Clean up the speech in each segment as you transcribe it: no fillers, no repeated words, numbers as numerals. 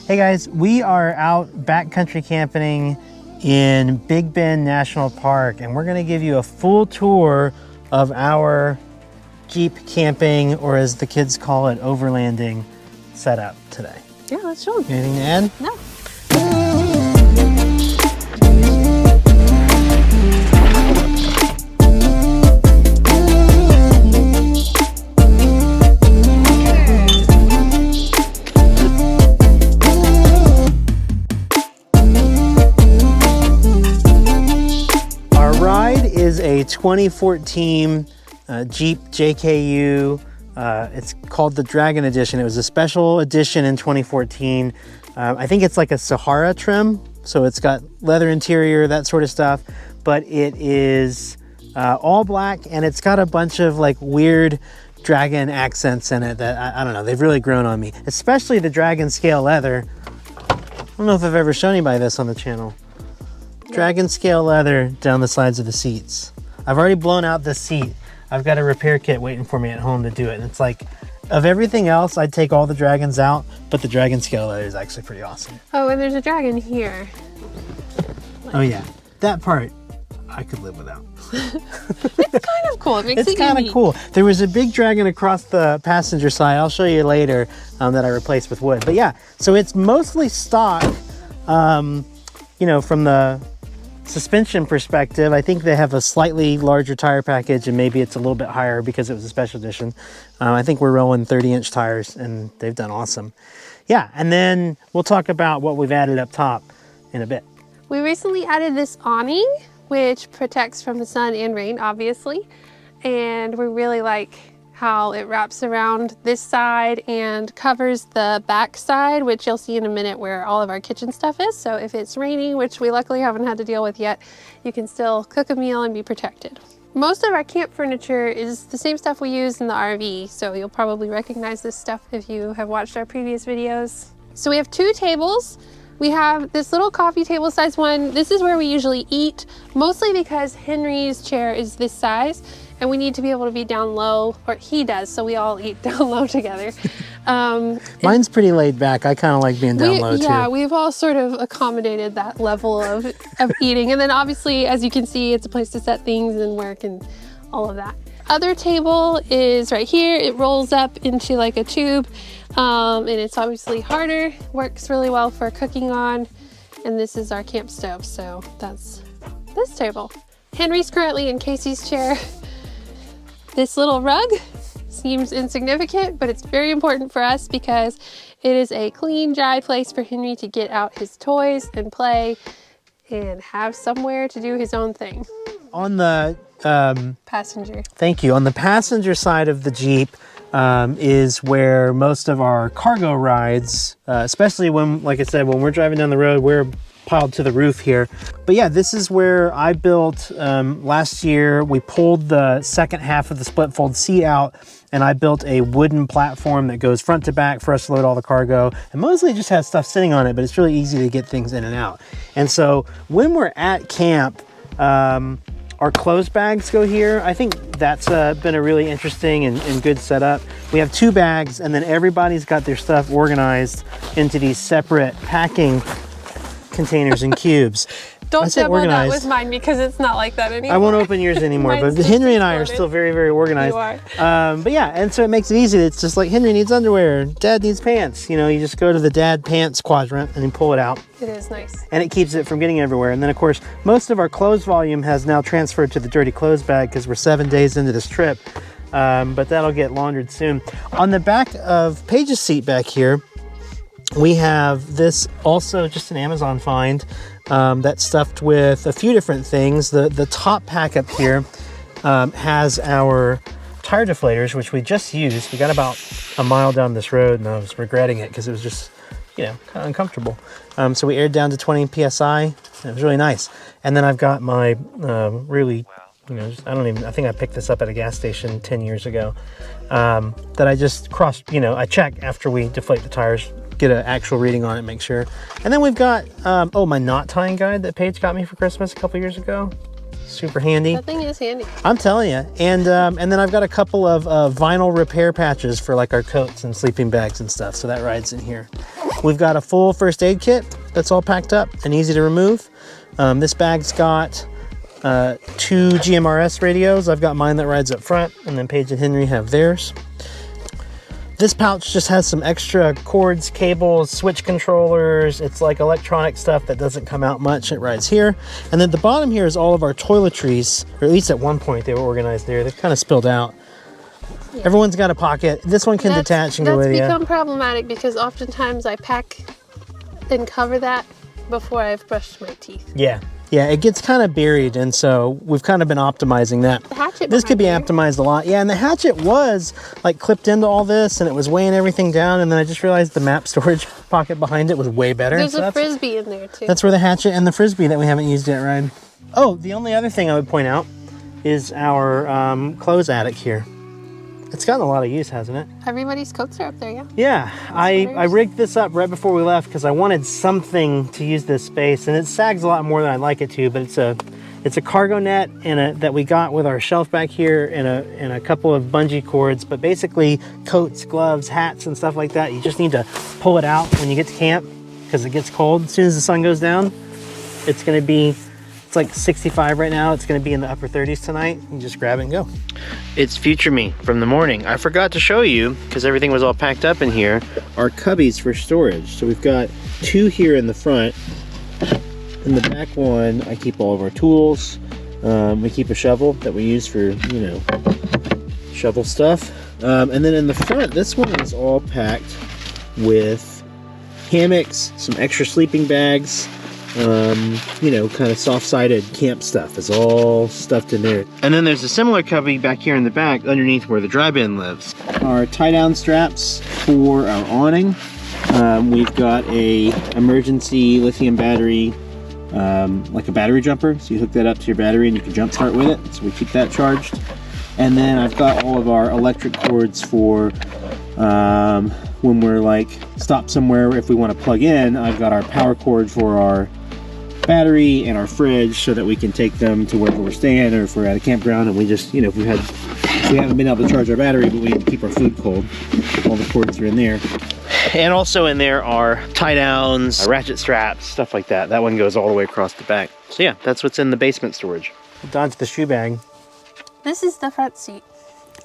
Hey guys, we are out backcountry camping in Big Bend National Park, and we're gonna give you a full tour of our Jeep camping, or as the kids call it, overlanding setup today. Yeah, let's show them. Anything to add? No. Is a 2014 Jeep JKU. It's called the Dragon Edition. It was a special edition in 2014. I think it's like a Sahara trim, so it's got leather interior, that sort of stuff, but it is all black, and it's got a bunch of like weird dragon accents in it that I don't know, they've really grown on me, especially the dragon scale leather. I don't know if I've ever shown anybody this on the channel. Dragon scale leather down the sides of the seats. I've already blown out the seat. I've got a repair kit waiting for me at home to do it. And it's like, of everything else, I'd take all the dragons out, but the dragon scale leather is actually pretty awesome. Oh, and there's a dragon here. Oh yeah, that part I could live without. It's kind of cool. It makes it's kind of cool. There was a big dragon across the passenger side. I'll show you later that I replaced with wood. But yeah, so it's mostly stock. You know, from the suspension perspective, I think they have a slightly larger tire package, and maybe it's a little bit higher because it was a special edition. I think we're rolling 30-inch tires, and they've done awesome. Yeah, and then we'll talk about what we've added up top in a bit. We recently added this awning, which protects from the sun and rain, obviously. And we really like how it wraps around this side and covers the back side, which you'll see in a minute where all of our kitchen stuff is. So if it's raining, which we luckily haven't had to deal with yet, you can still cook a meal and be protected. Most of our camp furniture is the same stuff we use in the RV, so you'll probably recognize this stuff if you have watched our previous videos. So we have two tables. We have this little coffee table size one. This is where we usually eat, mostly because Henry's chair is this size and we need to be able to be down low, or he does, so we all eat down low together. Mine's pretty laid back. I kind of like being down low too. Yeah, we've all sort of accommodated that level of eating. And then obviously, as you can see, it's a place to set things and work and all of that. Other table is right here. It rolls up into like a tube, and it's obviously harder, works really well for cooking on. And this is our camp stove, so that's this table. Henry's currently in Casey's chair. This little rug seems insignificant, but it's very important for us because it is a clean, dry place for Henry to get out his toys and play and have somewhere to do his own thing. On the passenger. Thank you. On the passenger side of the Jeep is where most of our cargo rides, especially when, like I said, when we're driving down the road, we're piled to the roof here. But yeah, this is where I built last year. We pulled the second half of the split fold seat out, and I built a wooden platform that goes front to back for us to load all the cargo, and mostly just has stuff sitting on it, but it's really easy to get things in and out. And so when we're at camp, our clothes bags go here. I think that's been a really interesting and good setup. We have two bags, and then everybody's got their stuff organized into these separate packing containers and cubes. Don't demo that with mine because it's not like that anymore. I won't open yours anymore, but Henry and I are still very, very organized. You are. But yeah, and so it makes it easy. It's just like Henry needs underwear, Dad needs pants. You know, you just go to the dad pants quadrant and you pull it out. It is nice. And it keeps it from getting everywhere. And then of course, most of our clothes volume has now transferred to the dirty clothes bag because we're 7 days into this trip. But that'll get laundered soon. On the back of Paige's seat back here, we have this, also just an Amazon find, that's stuffed with a few different things. The top pack up here has our tire deflators, which we just used. We got about a mile down this road and I was regretting it because it was just, you know, kind of uncomfortable. So we aired down to 20 PSI. It was really nice. And then I've got my really, you know, I think I picked this up at a gas station 10 years ago, that I just I check after we deflate the tires, get an actual reading on it, make sure. And then we've got, my knot tying guide that Paige got me for Christmas a couple years ago. super handy. That thing is handy. I'm telling you. And then I've got a couple of vinyl repair patches for like our coats and sleeping bags and stuff. So that rides in here. We've got a full first aid kit that's all packed up and easy to remove. This bag's got 2 GMRS radios. I've got mine that rides up front, and then Paige and Henry have theirs. This pouch just has some extra cords, cables, switch controllers. It's like electronic stuff that doesn't come out much. It rides here. And then the bottom here is all of our toiletries, or at least at one point they were organized there. They've kind of spilled out. Yeah. Everyone's got a pocket. This one can detach and go with you. That's become problematic because oftentimes I pack and cover that before I've brushed my teeth. Yeah. Yeah, it gets kind of buried, and so we've kind of been optimizing that. The hatchet this could be optimized a lot. Yeah, and the hatchet was like clipped into all this, and it was weighing everything down, and then I just realized the map storage pocket behind it was way better. There's a Frisbee in there, too. That's where the hatchet and the Frisbee that we haven't used yet ride. Oh, the only other thing I would point out is our clothes attic here. It's gotten a lot of use, hasn't it? Everybody's coats are up there, yeah. Yeah, I rigged this up right before we left because I wanted something to use this space, and it sags a lot more than I'd like it to, but it's a cargo net that we got with our shelf back here and a couple of bungee cords, but basically coats, gloves, hats, and stuff like that. You just need to pull it out when you get to camp because it gets cold. As soon as the sun goes down, it's going to be... It's like 65 right now. It's going to be in the upper 30s tonight. You just grab it and go. It's future me from the morning. I forgot to show you, because everything was all packed up in here, our cubbies for storage. So we've got 2 here in the front. In the back one, I keep all of our tools. We keep a shovel that we use for, shovel stuff. And then in the front, this one is all packed with hammocks, some extra sleeping bags, kind of soft-sided camp stuff is all stuffed in there. And then there's a similar cubby back here in the back underneath where the dry bin lives. Our tie-down straps for our awning. We've got a emergency lithium battery, like a battery jumper. So you hook that up to your battery and you can jump start with it. So we keep that charged. And then I've got all of our electric cords for when we're like stopped somewhere. If we want to plug in, I've got our power cord for our battery and our fridge so that we can take them to wherever we're staying, or if we're at a campground and we just, if we haven't been able to charge our battery but we can keep our food cold, all the cords are in there. And also in there are tie downs, ratchet straps, stuff like that. That one goes all the way across the back. So yeah, that's what's in the basement storage. Dodge the shoe bag. This is the front seat.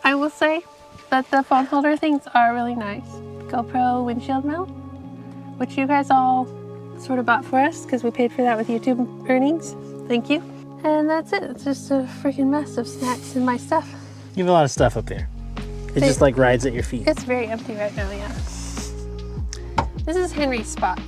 I will say that the phone holder things are really nice. GoPro windshield mount, which you guys all sort of bought for us because we paid for that with YouTube earnings. Thank you. And that's it. It's just a freaking mess of snacks and my stuff. You have a lot of stuff up there. It just like rides at your feet. It's very empty right now, yeah. This is Henry's spot.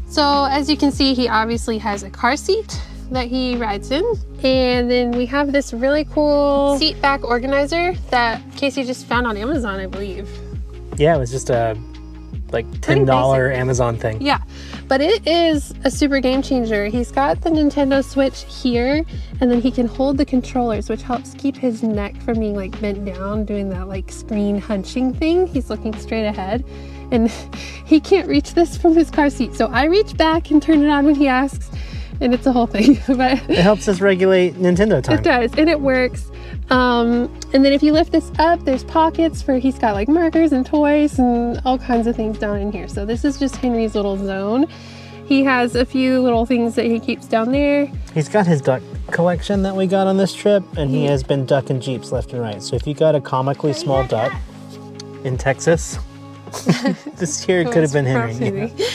So as you can see, he obviously has a car seat that he rides in. And then we have this really cool seat back organizer that Casey just found on Amazon, I believe. Yeah, it was just a like $10 Amazon thing. Yeah, but it is a super game changer. He's got the Nintendo Switch here, and then he can hold the controllers, which helps keep his neck from being like bent down, doing that like screen hunching thing. He's looking straight ahead, and he can't reach this from his car seat. So I reach back and turn it on when he asks, and it's a whole thing. But it helps us regulate Nintendo time. It does, and it works. And then if you lift this up, there's pockets for, he's got like markers and toys and all kinds of things down in here. So this is just Henry's little zone. He has a few little things that he keeps down there. He's got his duck collection that we got on this trip, and he has been ducking Jeeps left and right. So if you got a comically small duck in Texas, this here could have been Henry. Yeah.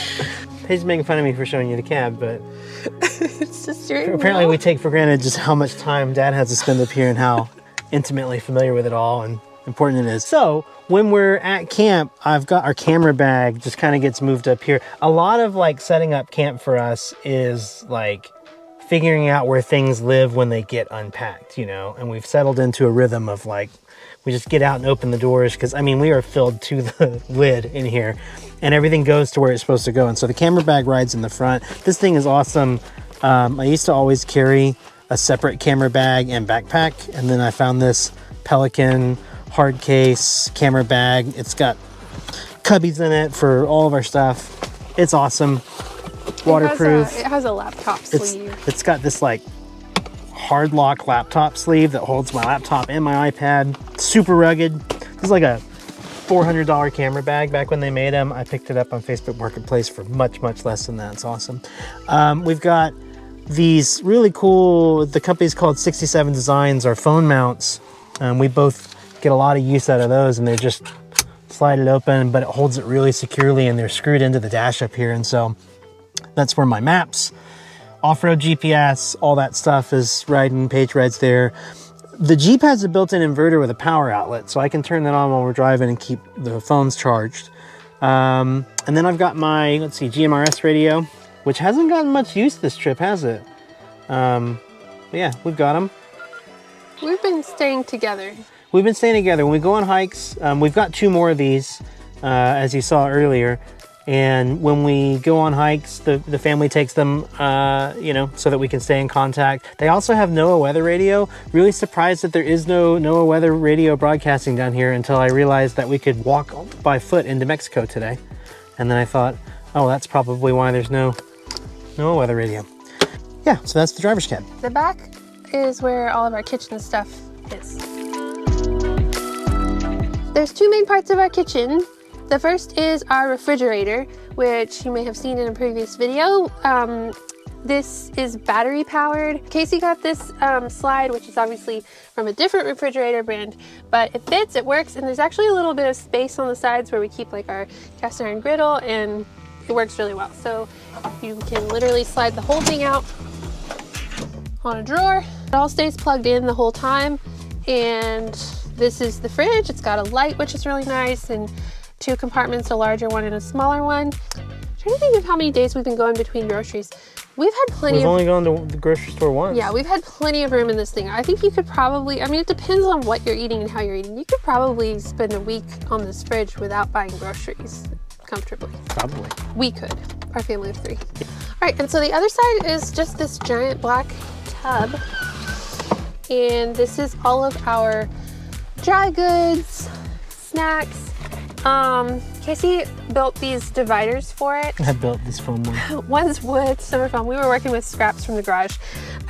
He's making fun of me for showing you the cab, but it's just apparently we take for granted just how much time Dad has to spend up here and how intimately familiar with it all and important it is. So when we're at camp, I've got our camera bag just kind of gets moved up here. A lot of like setting up camp for us is like figuring out where things live when they get unpacked, and we've settled into a rhythm of like, we just get out and open the doors because we are filled to the lid in here and everything goes to where it's supposed to go. And so the camera bag rides in the front. This thing is awesome. I used to always carry a separate camera bag and backpack, and then I found this Pelican hard case camera bag. It's got cubbies in it for all of our stuff. It's awesome. Waterproof. It has a laptop sleeve. It's got this like hard lock laptop sleeve that holds my laptop and my iPad. Super rugged. This is like a $400 camera bag back when they made them. I picked it up on Facebook Marketplace for much, much less than that. It's awesome. We've got these really cool, the company's called 67 Designs, our phone mounts. We both get a lot of use out of those, and they just slide it open, but it holds it really securely, and they're screwed into the dash up here. And so that's where my maps, off-road GPS, all that stuff is riding, page rides there. The Jeep has a built-in inverter with a power outlet, so I can turn that on while we're driving and keep the phones charged. And then I've got my, let's see, GMRS radio, which hasn't gotten much use this trip, has it? But yeah, we've got them. We've been staying together. We've been staying together. When we go on hikes, we've got 2 more of these, as you saw earlier. And when we go on hikes, the family takes them, you know, so that we can stay in contact. They also have NOAA weather radio. Really surprised that there is no NOAA weather radio broadcasting down here until I realized that we could walk by foot into Mexico today. And then I thought, oh, that's probably why there's no NOAA weather radio. Yeah, so that's the driver's cab. The back is where all of our kitchen stuff is. There's 2 main parts of our kitchen. The first is our refrigerator, which you may have seen in a previous video. This is battery powered. Casey got this slide, which is obviously from a different refrigerator brand, but it fits, it works, and there's actually a little bit of space on the sides where we keep like our cast iron griddle, and it works really well. So you can literally slide the whole thing out on a drawer. It all stays plugged in the whole time. And this is the fridge. It's got a light, which is really nice, and 2 compartments, a larger one and a smaller one. I'm trying to think of how many days we've been going between groceries. We've had plenty. We've only gone to the grocery store once. Yeah, we've had plenty of room in this thing. I think you could probably, I mean, it depends on what you're eating and how you're eating. You could probably spend a week on this fridge without buying groceries comfortably. Probably. We could, our family of 3. All right, and so the other side is just this giant black tub. And this is all of our dry goods, snacks. Casey built these dividers for it. I built this foam one. One's wood, some are foam. We were working with scraps from the garage.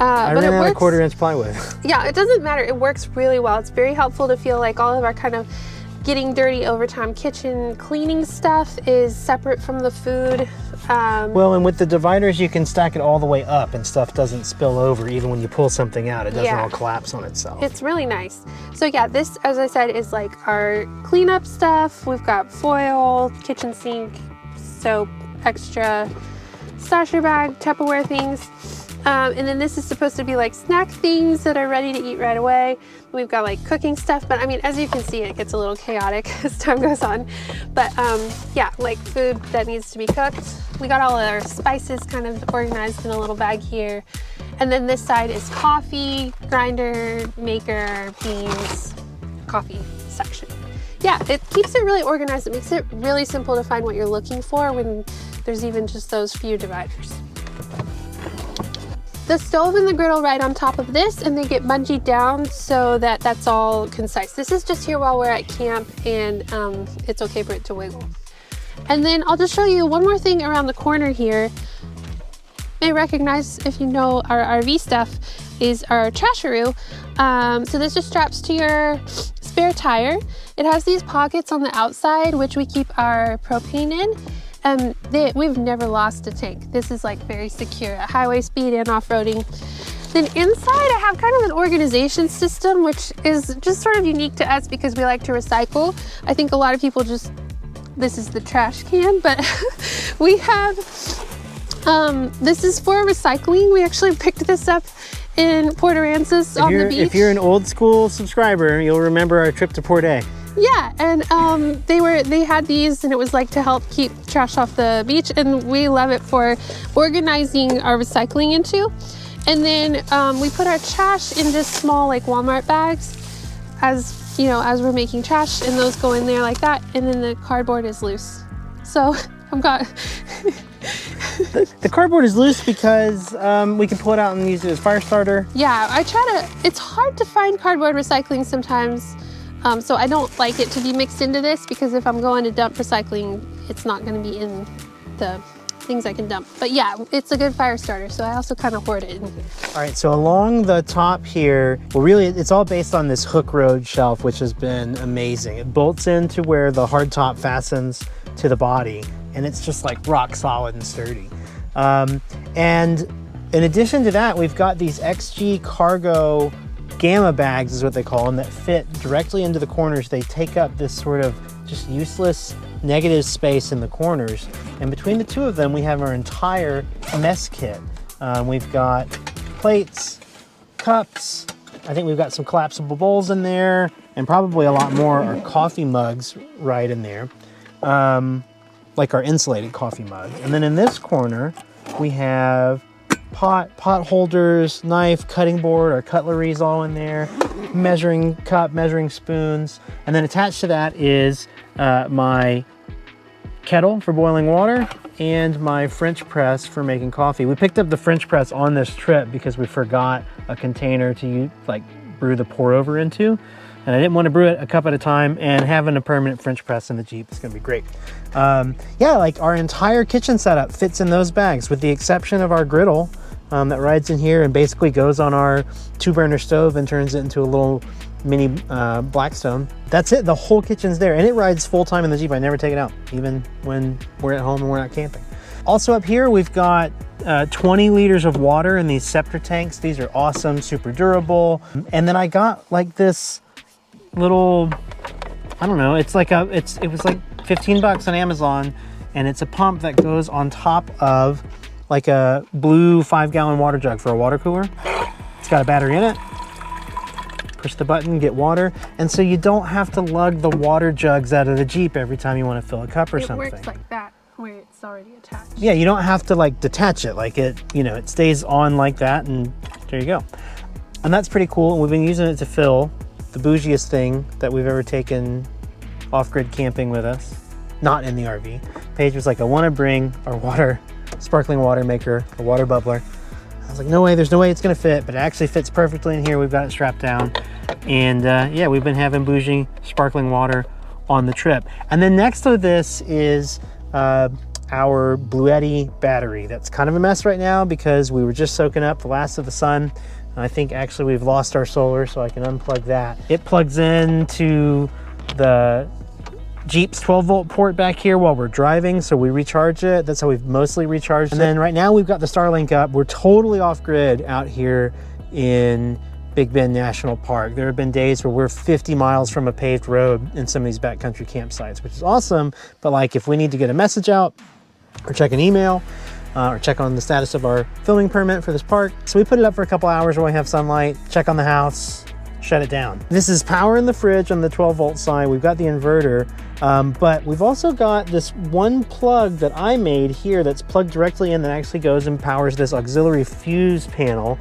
I but ran it out works, of 1/4 inch plywood. Yeah, it doesn't matter. It works really well. It's very helpful to feel like all of our kind of getting dirty overtime kitchen cleaning stuff is separate from the food. Well, and with the dividers, you can stack it all the way up and stuff doesn't spill over. Even when you pull something out, it doesn't all collapse on itself. It's really nice. So yeah, this, as I said, is like our cleanup stuff. We've got foil, kitchen sink, soap, extra stasher bag, Tupperware things. And then this is supposed to be like snack things that are ready to eat right away. We've got like cooking stuff, but I mean, as you can see, it gets a little chaotic as time goes on. But yeah, like food that needs to be cooked. We got all our spices kind of organized in a little bag here. And then this side is coffee, grinder, maker, beans, coffee section. Yeah, it keeps it really organized. It makes it really simple to find what you're looking for when there's even just those few dividers. The stove and the griddle ride on top of this, and they get bungeed down so that that's all concise. This is just here while we're at camp, and it's okay for it to wiggle. And then I'll just show you one more thing around the corner here. You may recognize, if you know our RV stuff, is our trasharoo. So this just straps to your spare tire. It has these pockets on the outside, which we keep our propane in. We've never lost a tank. This is like very secure at highway speed and off-roading. Then inside I have kind of an organization system, which is just sort of unique to us because we like to recycle. I think a lot of people just, this is the trash can, but we have, this is for recycling. We actually picked this up in Port Aransas on the beach. If you're an old school subscriber, you'll remember our trip to Port A. Yeah, and they had these, and it was like to help keep trash off the beach, and we love it for organizing our recycling into. And then we put our trash in just small like Walmart bags as you know, as we're making trash, and those go in there like that, and then the cardboard is loose. So I've got the cardboard is loose because we can pull it out and use it as fire starter. Yeah, it's hard to find cardboard recycling sometimes. So I don't like it to be mixed into this because if I'm going to dump recycling, it's not going to be in the things I can dump. But yeah, it's a good fire starter, so I also kind of hoard it in here. All right, so along the top here, well, really, it's all based on this hook road shelf, which has been amazing. It bolts into where the hard top fastens to the body, and it's just like rock solid and sturdy. And in addition to that, we've got these XG cargo gamma bags is what they call them, that fit directly into the corners. They take up this sort of just useless negative space in the corners. And between the two of them, we have our entire mess kit. We've got plates, cups, I think we've got some collapsible bowls in there, and probably a lot more are coffee mugs right in there, like our insulated coffee mug. And then in this corner, we have pot holders, knife, cutting board, our cutlery's all in there, measuring cup, measuring spoons. And then attached to that is my kettle for boiling water and my French press for making coffee. We picked up the French press on this trip because we forgot a container to brew the pour over into. And I didn't want to brew it a cup at a time, and having a permanent French press in the Jeep is going to be great. Yeah, like our entire kitchen setup fits in those bags with the exception of our griddle that rides in here and basically goes on our 2-burner stove and turns it into a little mini Blackstone. That's it, the whole kitchen's there, and it rides full time in the Jeep. I never take it out, even when we're at home and we're not camping. Also up here, we've got 20 liters of water in these Scepter tanks. These are awesome, super durable. And then I got like this little, I don't know, it's like it was like 15 bucks on Amazon, and it's a pump that goes on top of like a blue 5-gallon water jug for a water cooler. It's got a battery in it. Push the button, get water, and so you don't have to lug the water jugs out of the Jeep every time you want to fill a cup or something. It works like that, where it's already attached. Yeah, you don't have to like detach it, like it stays on like that, and there you go. And that's pretty cool, and we've been using it to fill the bougiest thing that we've ever taken off-grid camping with us, not in the RV. Paige was like, I want to bring our sparkling water maker, a water bubbler. I was like, no way, there's no way it's gonna fit, but it actually fits perfectly in here. We've got it strapped down. And yeah, we've been having bougie sparkling water on the trip. And then next to this is our Bluetti battery. That's kind of a mess right now because we were just soaking up the last of the sun. I think actually we've lost our solar, so I can unplug that. It plugs into the Jeep's 12-volt port back here while we're driving, so we recharge it. That's how we've mostly recharged it. And then right now we've got the Starlink up. We're totally off-grid out here in Big Bend National Park. There have been days where we're 50 miles from a paved road in some of these backcountry campsites, which is awesome. But like if we need to get a message out or check an email, or check on the status of our filming permit for this park. So we put it up for a couple hours when we have sunlight, check on the house, shut it down. This is power in the fridge on the 12-volt side. We've got the inverter, but we've also got this one plug that I made here that's plugged directly in that actually goes and powers this auxiliary fuse panel,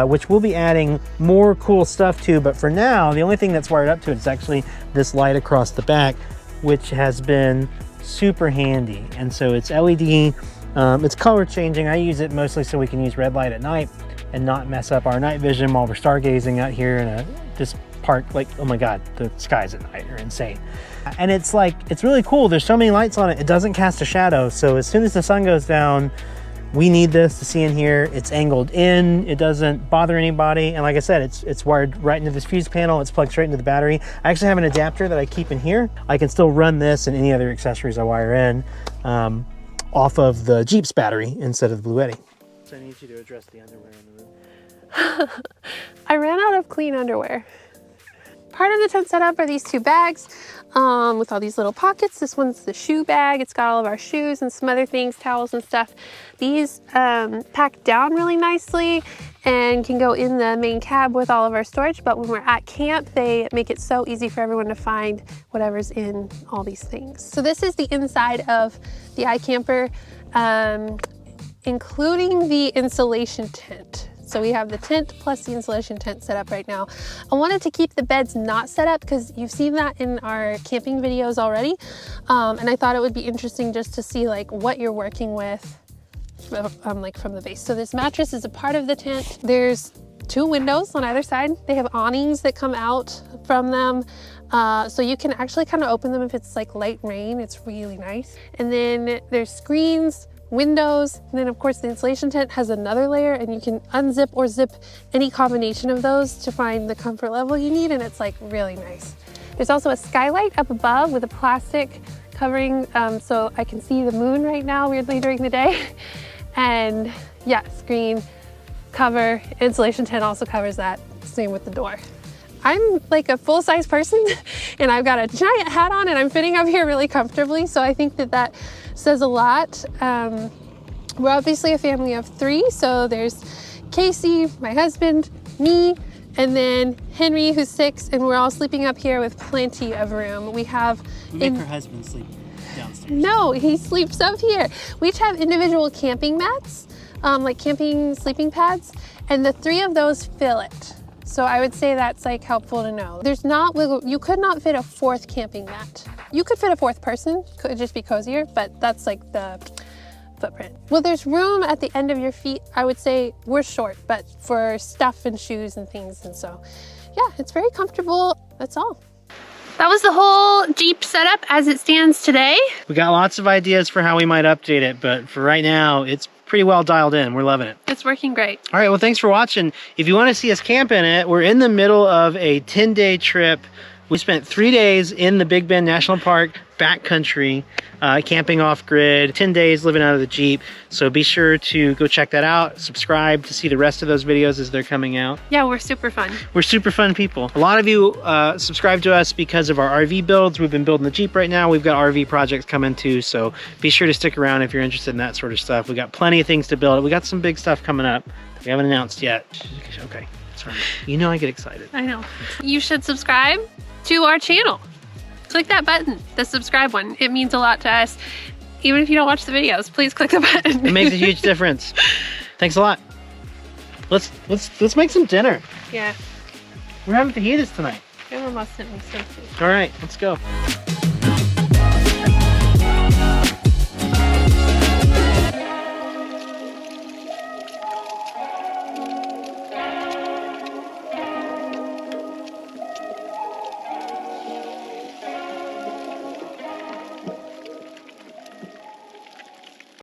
which we'll be adding more cool stuff to. But for now, the only thing that's wired up to it is actually this light across the back, which has been super handy. And so it's LED. It's color changing. I use it mostly so we can use red light at night and not mess up our night vision while we're stargazing out here in this park. Like, oh my God, the skies at night are insane. And it's like, it's really cool. There's so many lights on it. It doesn't cast a shadow. So as soon as the sun goes down, we need this to see in here. It's angled in, it doesn't bother anybody. And like I said, it's wired right into this fuse panel. It's plugged straight into the battery. I actually have an adapter that I keep in here. I can still run this and any other accessories I wire in off of the Jeep's battery instead of the Bluetti. So I need you to address the underwear in the room. I ran out of clean underwear. Part of the tent setup are these 2 bags with all these little pockets. This one's the shoe bag. It's got all of our shoes and some other things, towels and stuff. These pack down really nicely and can go in the main cab with all of our storage, but when we're at camp, they make it so easy for everyone to find whatever's in all these things. So this is the inside of the iCamper, including the insulation tent. So we have the tent plus the insulation tent set up right now. I wanted to keep the beds not set up because you've seen that in our camping videos already. And I thought it would be interesting just to see like what you're working with like from the base. So this mattress is a part of the tent. There's 2 windows on either side. They have awnings that come out from them. So you can actually kind of open them if it's like light rain. It's really nice. And then there's screens windows, and then of course the insulation tent has another layer, and you can unzip or zip any combination of those to find the comfort level you need, and it's like really nice. There's also a skylight up above with a plastic covering, so I can see the moon right now, weirdly, during the day. And yeah, screen, cover, insulation tent also covers that, same with the door. I'm like a full-size person and I've got a giant hat on and I'm fitting up here really comfortably, so I think that that says a lot. We're obviously a family of 3, so there's Casey, my husband, me, and then Henry, who's 6, and we're all sleeping up here with plenty of room. We have... Make her husband sleep downstairs. No, he sleeps up here. We each have individual camping mats, like camping sleeping pads, and the 3 of those fill it. So I would say that's like helpful to know. There's not wiggle, you could not fit a 4th camping mat. You could fit a 4th person, could just be cozier, but that's like the footprint. Well, there's room at the end of your feet. I would say we're short, but for stuff and shoes and things. And so, yeah, it's very comfortable. That's all. That was the whole Jeep setup as it stands today. We got lots of ideas for how we might update it, but for right now, it's pretty well dialed in. We're loving it. It's working great. All right, well, thanks for watching. If you want to see us camp in it, we're in the middle of a 10-day trip. We spent 3 days in the Big Bend National Park, backcountry, camping off-grid, 10 days living out of the Jeep. So be sure to go check that out. Subscribe to see the rest of those videos as they're coming out. Yeah, we're super fun. We're super fun people. A lot of you subscribe to us because of our RV builds. We've been building the Jeep right now. We've got RV projects coming too. So be sure to stick around if you're interested in that sort of stuff. We got plenty of things to build. We got some big stuff coming up that we haven't announced yet. Okay, sorry. You know I get excited. I know. You should subscribe to our channel. Click that button, the subscribe one. It means a lot to us. Even if you don't watch the videos, please click the button. It makes a huge difference. Thanks a lot. Let's make some dinner. Yeah. We're having fajitas tonight. Grandma sent me some food. All right, let's go.